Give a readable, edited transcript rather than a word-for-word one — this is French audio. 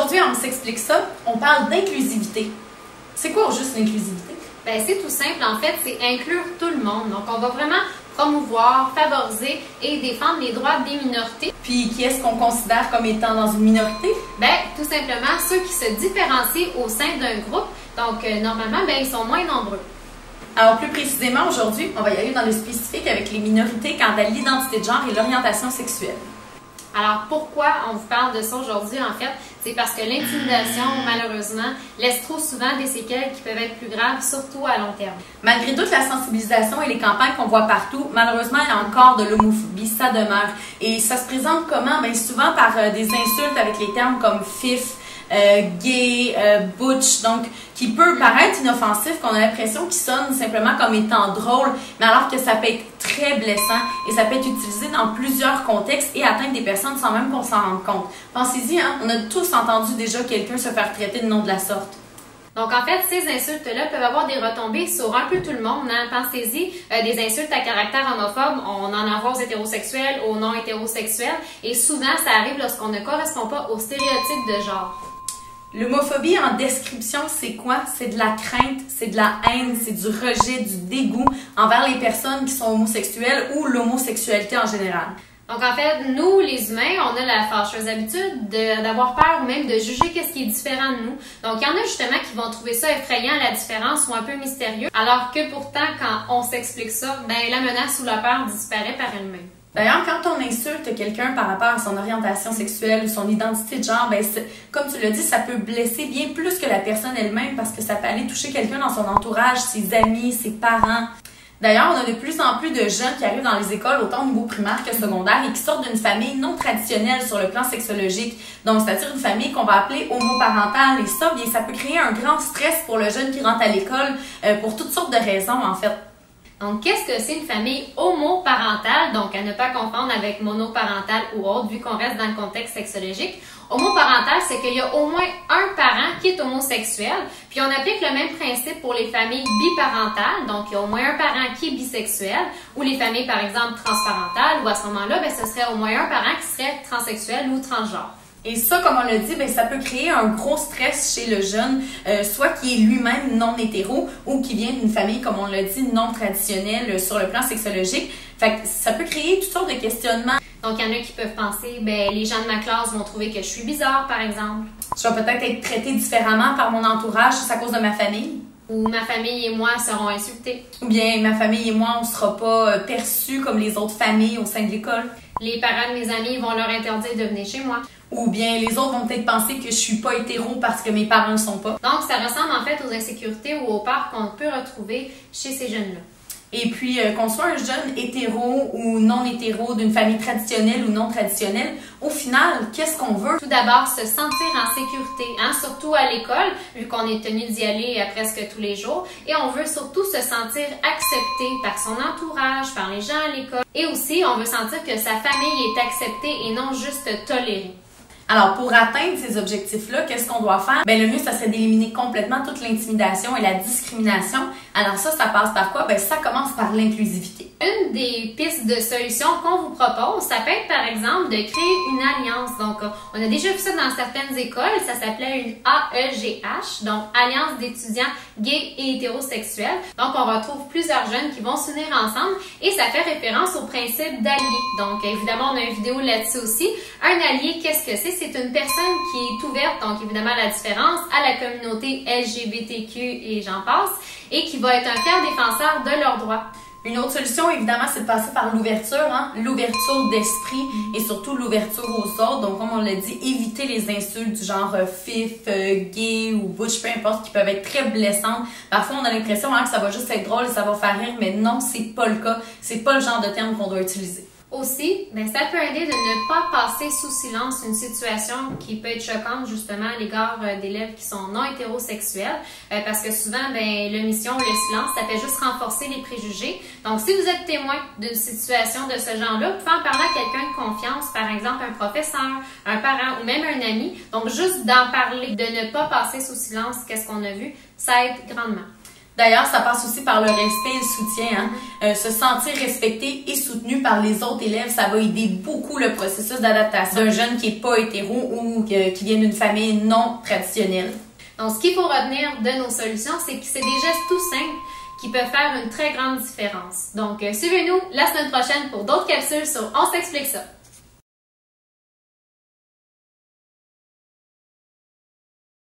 Aujourd'hui, on s'explique ça, on parle d'inclusivité. C'est quoi au juste l'inclusivité? Ben, c'est tout simple, en fait, c'est inclure tout le monde. Donc, on va vraiment promouvoir, favoriser et défendre les droits des minorités. Puis, qui est-ce qu'on considère comme étant dans une minorité? Ben, tout simplement, ceux qui se différencient au sein d'un groupe. Donc, normalement, ben, ils sont moins nombreux. Alors, plus précisément, aujourd'hui, on va y aller dans le spécifique avec les minorités quant à l'identité de genre et l'orientation sexuelle. Alors, pourquoi on vous parle de ça aujourd'hui, en fait? C'est parce que l'intimidation, malheureusement, laisse trop souvent des séquelles qui peuvent être plus graves, surtout à long terme. Malgré toute la sensibilisation et les campagnes qu'on voit partout, malheureusement, il y a encore de l'homophobie, ça demeure. Et ça se présente comment? Bien, souvent par des insultes avec les termes comme fif, gay, butch, donc qui peut paraître inoffensif, qu'on a l'impression qu'il sonne simplement comme étant drôle, mais alors que ça peut être très blessant et ça peut être utilisé dans plusieurs contextes et atteindre des personnes sans même qu'on s'en rende compte. Pensez-y, hein, on a tous entendu déjà quelqu'un se faire traiter de nom de la sorte. Donc, en fait, ces insultes-là peuvent avoir des retombées sur un peu tout le monde. Hein? Pensez-y, des insultes à caractère homophobe, on en envoie aux hétérosexuels, aux non-hétérosexuels, et souvent, ça arrive lorsqu'on ne correspond pas aux stéréotypes de genre. L'homophobie en description, c'est quoi? C'est de la crainte, c'est de la haine, c'est du rejet, du dégoût envers les personnes qui sont homosexuelles ou l'homosexualité en général. Donc, en fait, nous, les humains, on a la fâcheuse habitude d'avoir peur ou même de juger qu'est-ce qui est différent de nous. Donc, il y en a justement qui vont trouver ça effrayant, la différence, ou un peu mystérieux, alors que pourtant, quand on s'explique ça, ben la menace ou la peur disparaît par elle-même. D'ailleurs, quand on insulte quelqu'un par rapport à son orientation sexuelle ou son identité de genre, ben comme tu l'as dit, ça peut blesser bien plus que la personne elle-même parce que ça peut aller toucher quelqu'un dans son entourage, ses amis, ses parents. D'ailleurs, on a de plus en plus de jeunes qui arrivent dans les écoles, autant au niveau primaire que secondaire, et qui sortent d'une famille non traditionnelle sur le plan sexologique. Donc, c'est-à-dire une famille qu'on va appeler homoparentale. Et ça, bien, ça peut créer un grand stress pour le jeune qui rentre à l'école pour toutes sortes de raisons, en fait. Donc, qu'est-ce que c'est une famille homoparentale? Donc, à ne pas confondre avec monoparentale ou autre, vu qu'on reste dans le contexte sexologique. Homoparental, c'est qu'il y a au moins un parent qui est homosexuel, puis on applique le même principe pour les familles biparentales, donc il y a au moins un parent qui est bisexuel, ou les familles, par exemple, transparentales, où à ce moment-là, ben, ce serait au moins un parent qui serait transsexuel ou transgenre. Et ça, comme on l'a dit, ben, ça peut créer un gros stress chez le jeune, soit qui est lui-même non hétéro ou qui vient d'une famille, comme on l'a dit, non traditionnelle sur le plan sexologique. Fait que ça peut créer toutes sortes de questionnements. Donc, il y en a qui peuvent penser, ben, les gens de ma classe vont trouver que je suis bizarre, par exemple. Je vais peut-être être traitée différemment par mon entourage, c'est à cause de ma famille. Ou ma famille et moi seront insultés. Ou bien ma famille et moi, on ne sera pas perçus comme les autres familles au sein de l'école. Les parents de mes amis vont leur interdire de venir chez moi. Ou bien les autres vont peut-être penser que je suis pas hétéro parce que mes parents ne sont pas. Donc, ça ressemble en fait aux insécurités ou aux peurs qu'on peut retrouver chez ces jeunes-là. Et puis, qu'on soit un jeune hétéro ou non hétéro, d'une famille traditionnelle ou non traditionnelle, au final, qu'est-ce qu'on veut? Tout d'abord, se sentir en sécurité, hein? Surtout à l'école, vu qu'on est tenu d'y aller presque tous les jours. Et on veut surtout se sentir accepté par son entourage, par les gens à l'école. Et aussi, on veut sentir que sa famille est acceptée et non juste tolérée. Alors, pour atteindre ces objectifs-là, qu'est-ce qu'on doit faire? Bien, le mieux, ça serait d'éliminer complètement toute l'intimidation et la discrimination. Alors ça passe par quoi? Bien, ça commence par l'inclusivité. Une des pistes de solutions qu'on vous propose, ça peut être par exemple de créer une alliance. Donc, on a déjà vu ça dans certaines écoles, ça s'appelait une AEGH, donc Alliance d'étudiants gays et hétérosexuels. Donc, on retrouve plusieurs jeunes qui vont s'unir ensemble et ça fait référence au principe d'allié. Donc, évidemment, on a une vidéo là-dessus aussi. Un allié, qu'est-ce que c'est? C'est une personne qui est ouverte, donc évidemment la différence, à la communauté LGBTQ et j'en passe, et qui va être un fier défenseur de leurs droits. Une autre solution, évidemment, c'est de passer par l'ouverture, hein? L'ouverture d'esprit et surtout l'ouverture aux autres. Donc, comme on l'a dit, éviter les insultes du genre fif, gay ou butch, peu importe, qui peuvent être très blessantes. Parfois, on a l'impression que ça va juste être drôle et ça va faire rire, mais non, c'est pas le cas. C'est pas le genre de terme qu'on doit utiliser. Aussi, ben, ça peut aider de ne pas passer sous silence une situation qui peut être choquante justement à l'égard d'élèves qui sont non hétérosexuels parce que souvent, ben, l'omission ou le silence, ça fait juste renforcer les préjugés. Donc, si vous êtes témoin d'une situation de ce genre-là, vous pouvez en parler à quelqu'un de confiance, par exemple un professeur, un parent ou même un ami. Donc, juste d'en parler, de ne pas passer sous silence qu'est-ce qu'on a vu, ça aide grandement. D'ailleurs, ça passe aussi par le respect et le soutien. Hein? Se sentir respecté et soutenu par les autres élèves, ça va aider beaucoup le processus d'adaptation d'un jeune qui n'est pas hétéro ou qui vient d'une famille non traditionnelle. Donc, ce qu'il faut retenir de nos solutions, c'est que c'est des gestes tout simples qui peuvent faire une très grande différence. Donc, suivez-nous la semaine prochaine pour d'autres capsules sur On s'explique ça.